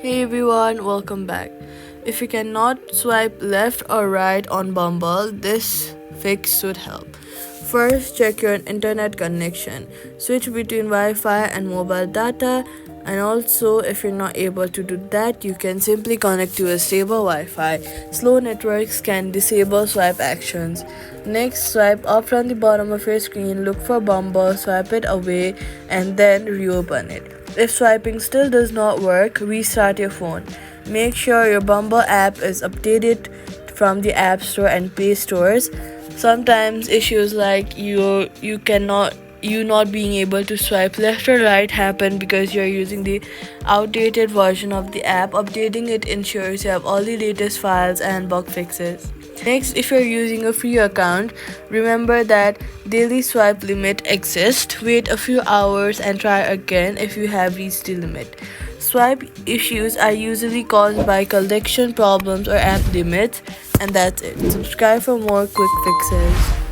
Hey everyone, welcome back. If you cannot swipe left or right on Bumble, this fix should help. First, check your internet connection. Switch between Wi Fi and mobile data. And also, if you're not able to do that, you can simply connect to a stable Wi Fi. Slow networks can disable swipe actions. Next, swipe up from the bottom of your screen, look for Bumble, swipe it away, and then reopen it. If swiping still does not work, restart your phone. Make sure your Bumble app is updated from the App Store and Play Stores. Sometimes issues like you not being able to swipe left or right happen because you're using the outdated version of the app. Updating it ensures you have all the latest files and bug fixes. Next, if you're using a free account, remember that daily swipe limit exists. Wait a few hours and try again if you have reached the limit. Swipe issues are usually caused by collection problems or app limits, and that's it. Subscribe for more quick fixes.